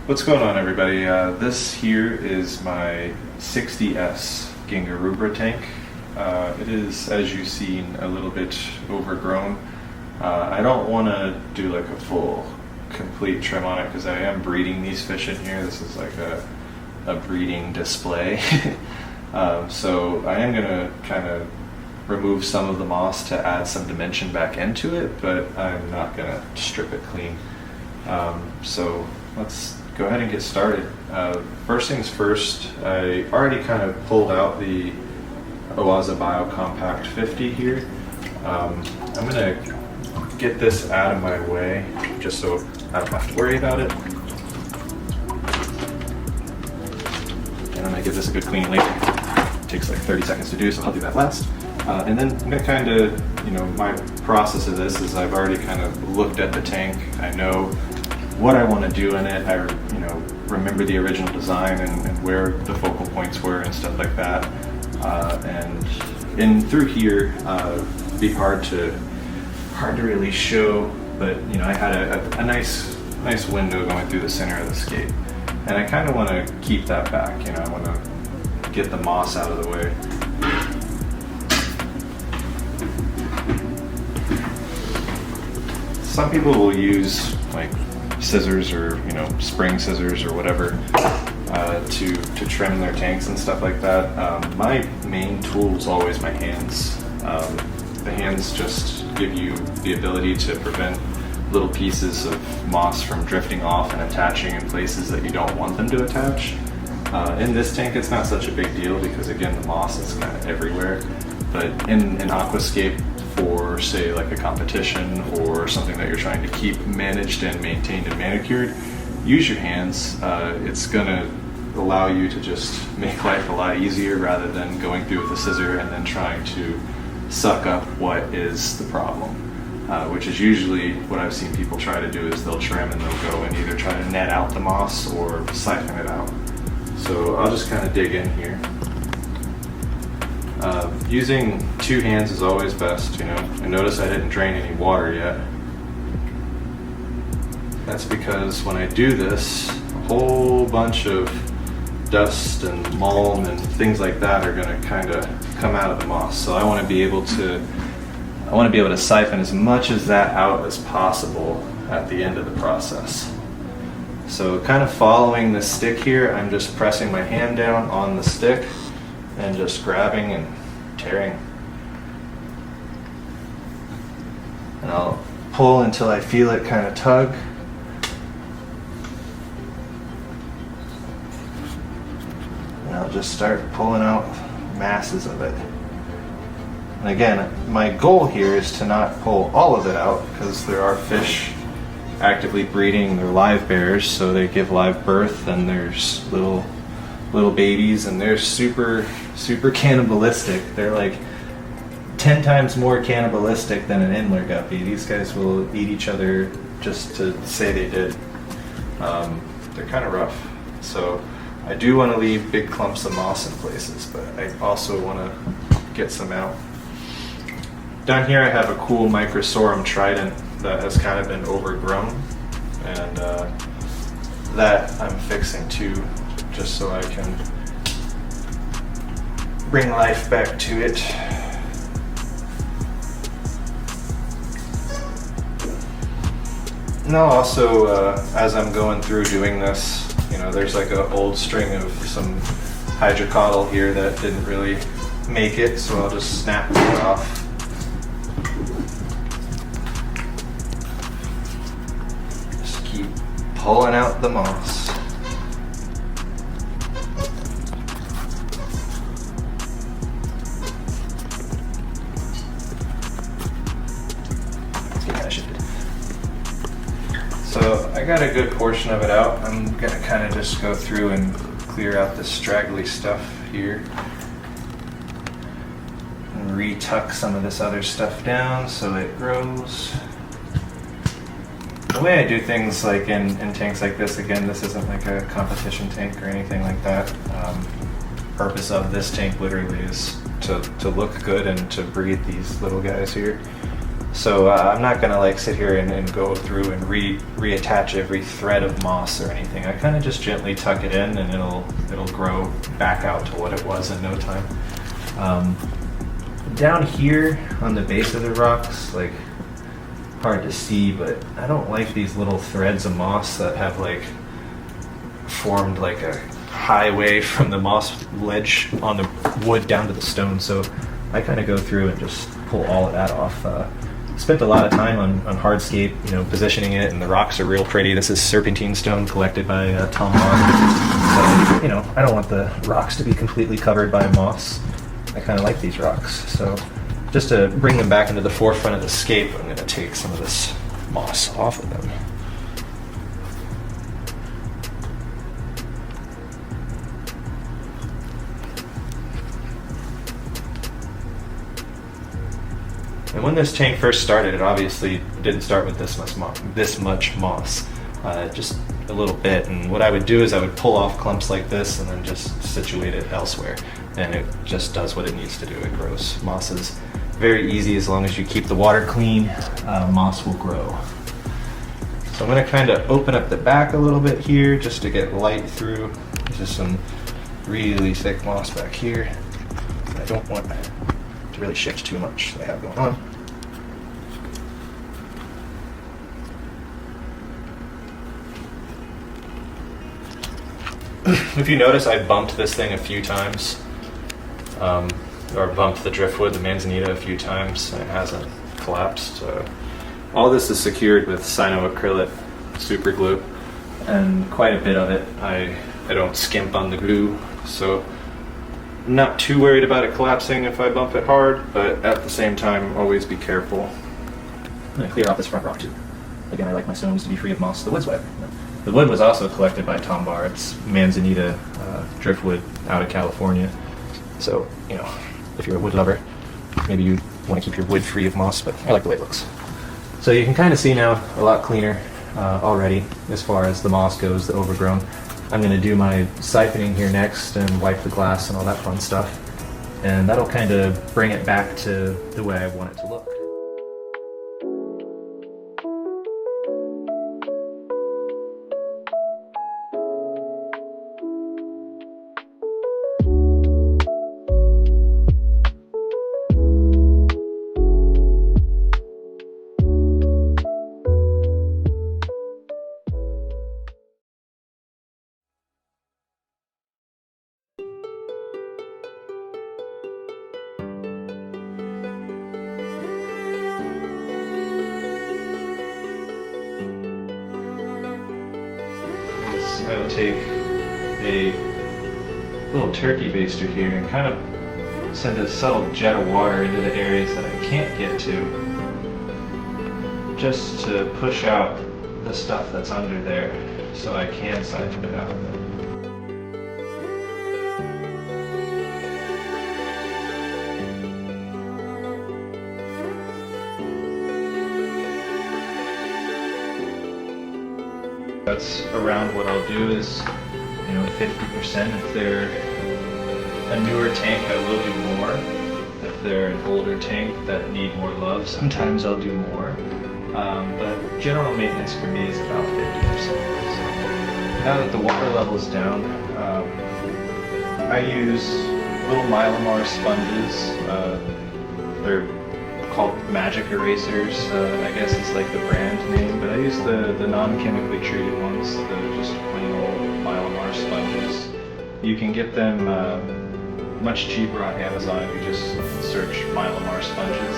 What's going on, everybody? This here is my 60S Ginga rubra tank. It is, as you've seen, a little bit overgrown. I don't want to do like a full complete trim on it because I am breeding these fish in here. This is like a breeding display. So I am going to kind of remove some of the moss to add some dimension back into it, but I'm not going to strip it clean. So let's go ahead and get started. First things first, I already kind of pulled out the Oaza Bio Compact 50 here. I'm going to get this out of my way just so I don't have to worry about it. And I'm going to give this a good clean later. It takes like 30 seconds to do, so I'll do that last. And then I'm going to kind of, my process of this is I've already kind of looked at the tank. I know what I want to do in it. I remember the original design and where the focal points were and stuff like that. And through here, it'd be hard to really show, but I had a nice window going through the center of the Scape, and I kind of want to keep that back. I want to get the moss out of the way. Some people will use like scissors or spring scissors or whatever to trim their tanks and stuff like that. My main tool is always my hands. The hands just give you the ability to prevent little pieces of moss from drifting off and attaching in places that you don't want them to attach. In this tank it's not such a big deal because again the moss is kind of everywhere, but in Aquascape, for say like a competition or something that you're trying to keep managed and maintained and manicured, use your hands. It's gonna allow you to just make life a lot easier rather than going through with a scissor and then trying to suck up what is the problem, which is usually what I've seen people try to do is they'll trim and they'll go and either try to net out the moss or siphon it out. So I'll just kind of dig in here. Using two hands is always best, and notice I didn't drain any water yet. That's because when I do this, a whole bunch of dust and mulm and things like that are going to kind of come out of the moss. So I want to be able to siphon as much of that out as possible at the end of the process. So kind of following the stick here, I'm just pressing my hand down on the stick and just grabbing and tearing. And I'll pull until I feel it kind of tug. And I'll just start pulling out masses of it. And again, my goal here is to not pull all of it out because there are fish actively breeding. They're live bears, so they give live birth, and there's little babies, and they're super cannibalistic. They're like 10 times more cannibalistic than an Inler guppy. These guys will eat each other just to say they did. They're kind of rough. So I do want to leave big clumps of moss in places, but I also want to get some out. Down here I have a cool Microsorum trident that has kind of been overgrown, and that I'm fixing too, just so I can bring life back to it. And I'll also, as I'm going through doing this, there's like an old string of some hydrocotyl here that didn't really make it, so I'll just snap it off. Just keep pulling out the moss. So I got a good portion of it out. I'm gonna kind of just go through and clear out the straggly stuff here and retuck some of this other stuff down so it grows. The way I do things like in tanks like this, again, this isn't like a competition tank or anything like that. Purpose of this tank literally is to look good and to breed these little guys here. So I'm not gonna like sit here and go through and reattach every thread of moss or anything. I kind of just gently tuck it in, and it'll grow back out to what it was in no time. Down here on the base of the rocks, like, hard to see, but I don't like these little threads of moss that have like formed like a highway from the moss ledge on the wood down to the stone. So I kind of go through and just pull all of that off. Spent a lot of time on hardscape, you know, positioning it, and the rocks are real pretty. This is serpentine stone collected by Tom Barr. So, you know, I don't want the rocks to be completely covered by moss. I kind of like these rocks. So just to bring them back into the forefront of the scape, I'm going to take some of this moss off of them. And when this tank first started, it obviously didn't start with this much moss, just a little bit. And what I would do is I would pull off clumps like this and then just situate it elsewhere. And it just does what it needs to do. It grows. Moss is very easy as long as you keep the water clean. Moss will grow. So I'm going to kind of open up the back a little bit here just to get light through. This is some really thick moss back here. I don't want to really shift too much that I have going on. If you notice, I bumped this thing a few times, or bumped the driftwood, the manzanita, a few times, and it hasn't collapsed. All this is secured with cyanoacrylate super glue, and quite a bit of it. I don't skimp on the glue, so I'm not too worried about it collapsing if I bump it hard, but at the same time, always be careful. I'm going to clear off this front rock too. Again, I like my stones to be free of moss. The wood's wet. The wood was also collected by Tom Barr. It's manzanita driftwood out of California. So, you know, if you're a wood lover, maybe you want to keep your wood free of moss, but I like the way it looks. So you can kind of see now a lot cleaner already as far as the moss goes, the overgrown. I'm going to do my siphoning here next and wipe the glass and all that fun stuff. And that'll kind of bring it back to the way I want it to look. I will take a little turkey baster here and kind of send a subtle jet of water into the areas that I can't get to, just to push out the stuff that's under there so I can siphon it out. That's around what I'll do is, you know, 50%. If they're a newer tank, I will do more. If they're an older tank that need more love, sometimes I'll do more. But general maintenance for me is about 50%. So now that the water level is down, I use little Mylamar sponges. They're called magic erasers. I guess it's like the brand name, but I use the non-chemically treated ones, the just plain old Mylamar sponges. You can get them much cheaper on Amazon if you just search Mylamar sponges.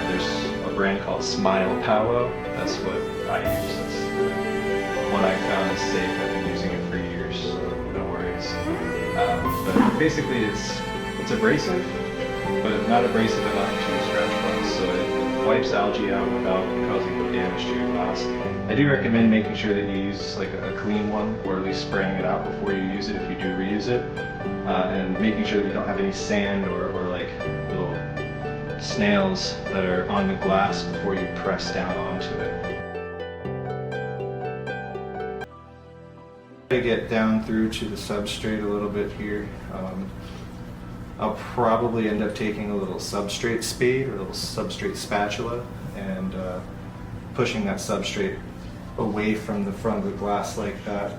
There's a brand called Smile Powwow. That's what I use. That's the one I found is safe. I've been using it for years, so no worries. But basically it's abrasive, but not abrasive enough to scratch bugs, so it wipes algae out without causing damage to your glass. I do recommend making sure that you use like a clean one, or at least spraying it out before you use it if you do reuse it, and making sure that you don't have any sand or like little snails that are on the glass before you press down onto it. To get down through to the substrate a little bit here. I'll probably end up taking a little substrate spade or a little substrate spatula and pushing that substrate away from the front of the glass like that.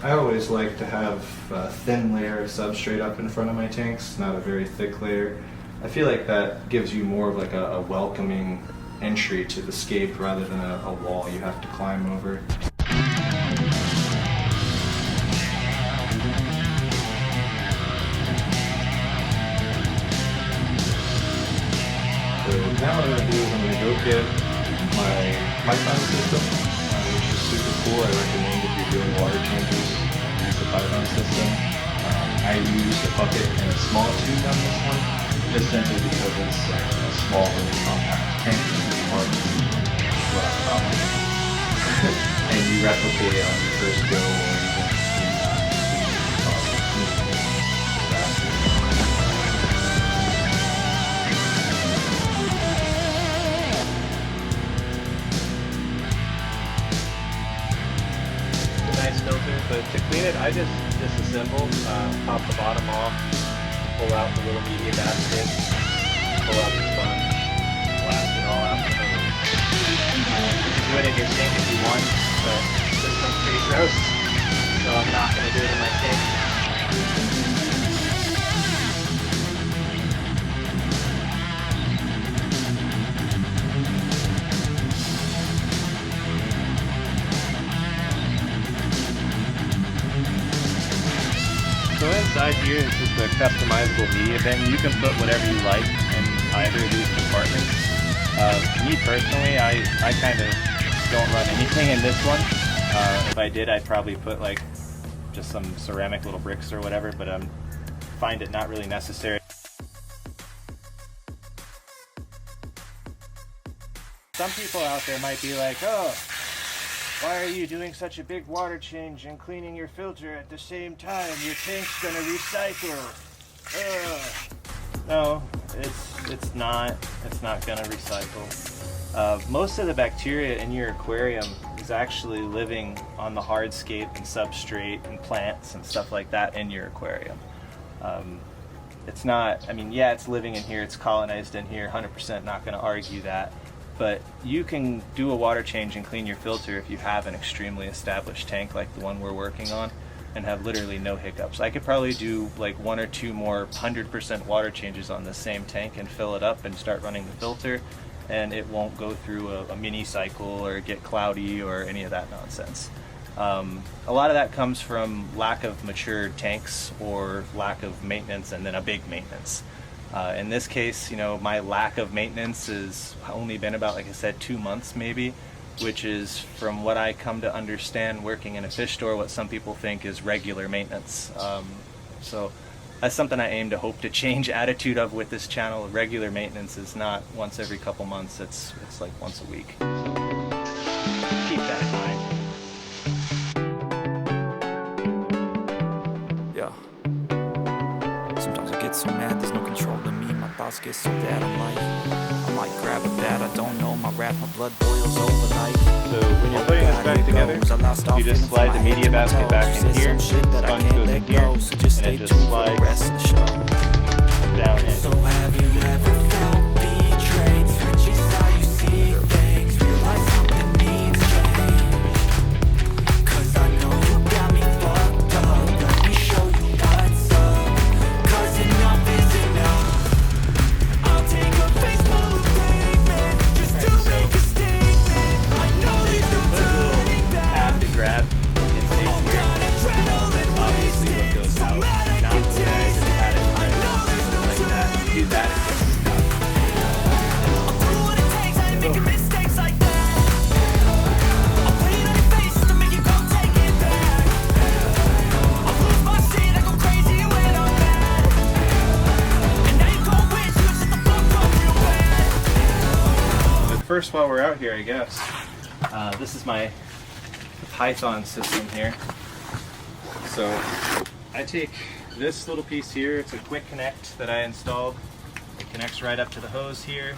I always like to have a thin layer of substrate up in front of my tanks, not a very thick layer. I feel like that gives you more of like a welcoming entry to the Scape rather than a wall you have to climb over. So now what I'm going to do is I'm going to go get my Python system, which is super cool. I recommend if you're doing water changes, use the Python system. I use a bucket and a small tube on this one, just simply because it's a small, really compact tank. That's what I'm talking about. And you replicate it on your first go, or even nice filter, but to clean it, I just disassemble, pop the bottom off, pull out the little media basket, pull out the sponge, blast it all out the hose. Do it in your sink if you want, but this one's pretty gross, so I'm not going to do it in my sink. So inside here is just a customizable media bin. You can put whatever you like in either of these compartments. Me personally, I kind of don't run anything in this one. If I did, I'd probably put like just some ceramic little bricks or whatever, but I find it not really necessary. Some people out there might be like, oh, why are you doing such a big water change and cleaning your filter at the same time? Your tank's gonna recycle. No, it's not gonna recycle. Most of the bacteria in your aquarium is actually living on the hardscape and substrate and plants and stuff like that in your aquarium. It's not, I mean, yeah, it's living in here, it's colonized in here, 100% not gonna argue that. But you can do a water change and clean your filter if you have an extremely established tank like the one we're working on and have literally no hiccups. I could probably do like 1 or 2 more 100% water changes on the same tank and fill it up and start running the filter, and it won't go through a mini cycle or get cloudy or any of that nonsense. A lot of that comes from lack of matured tanks or lack of maintenance and then a big maintenance. In this case, you know, my lack of maintenance has only been about, like I said, 2 months maybe, which is, from what I come to understand working in a fish store, what some people think is regular maintenance. So that's something I aim to hope to change attitude of with this channel. Regular maintenance is not once every couple months, it's like once a week. Keep that in mind. So mad, there's no control in me. My thoughts get so bad, I might grab a bat. I don't know my wrath, my blood boils over like. So when you're putting this back together, you just slide the media basket back in here, sponge goes in here, and it just slides down in. So have you ever felt betrayed? Switches how you see things, realize something needs change. Cause I know you got me fucked up. Let me show you what's up. Cause enough is enough. I'll take a Facebook statement just to make a statement. I know there's no turning back. Have to grab and take here. Obviously what goes out, not the bag, just add it right like that. Do that again. I'll do what it takes, I ain't making mistakes like that. I'll put it on your face to make you come take it back. I'll lose my shit, I go crazy when I'm mad. And now you gon' wish you shut the fuck up real bad. But first, while we're out here, I guess, this is my Python system here. So I take this little piece here, it's a quick connect that I installed. It connects right up to the hose here,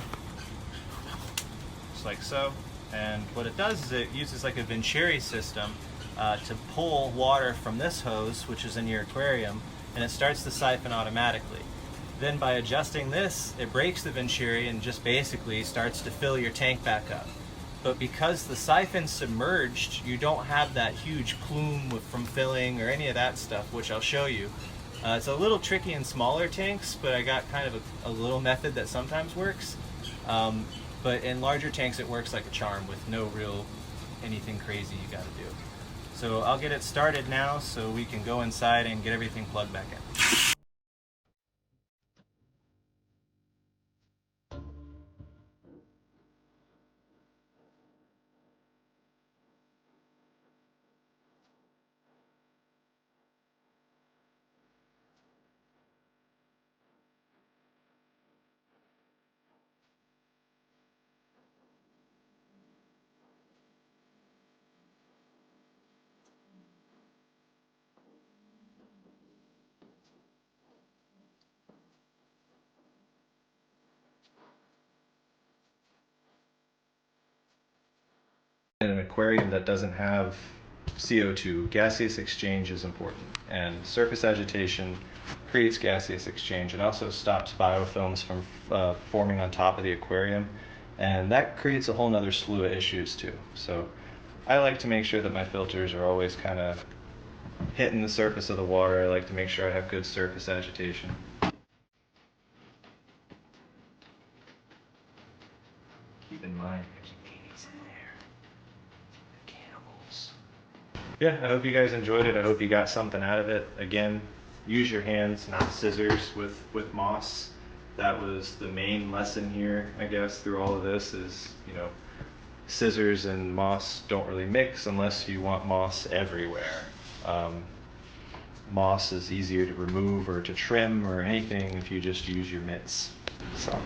just like so. And what it does is it uses like a Venturi system to pull water from this hose, which is in your aquarium, and it starts the siphon automatically. Then by adjusting this, it breaks the venturi and just basically starts to fill your tank back up. But because the siphon's submerged, you don't have that huge plume from filling or any of that stuff, which I'll show you. It's a little tricky in smaller tanks, but I got kind of a little method that sometimes works. But in larger tanks, it works like a charm with no real anything crazy you gotta do. So I'll get it started now so we can go inside and get everything plugged back in. In an aquarium that doesn't have CO2, gaseous exchange is important, and surface agitation creates gaseous exchange. It also stops biofilms from forming on top of the aquarium, and that creates a whole nother slew of issues too. So I like to make sure that my filters are always kind of hitting the surface of the water. I like to make sure I have good surface agitation. Keep in mind, there's babies in there. Cannibals. Yeah, I hope you guys enjoyed it. I hope you got something out of it. Again, use your hands, not scissors with moss. That was the main lesson here, I guess, through all of this is, you know, scissors and moss don't really mix unless you want moss everywhere. Moss is easier to remove or to trim or anything if you just use your mitts. So.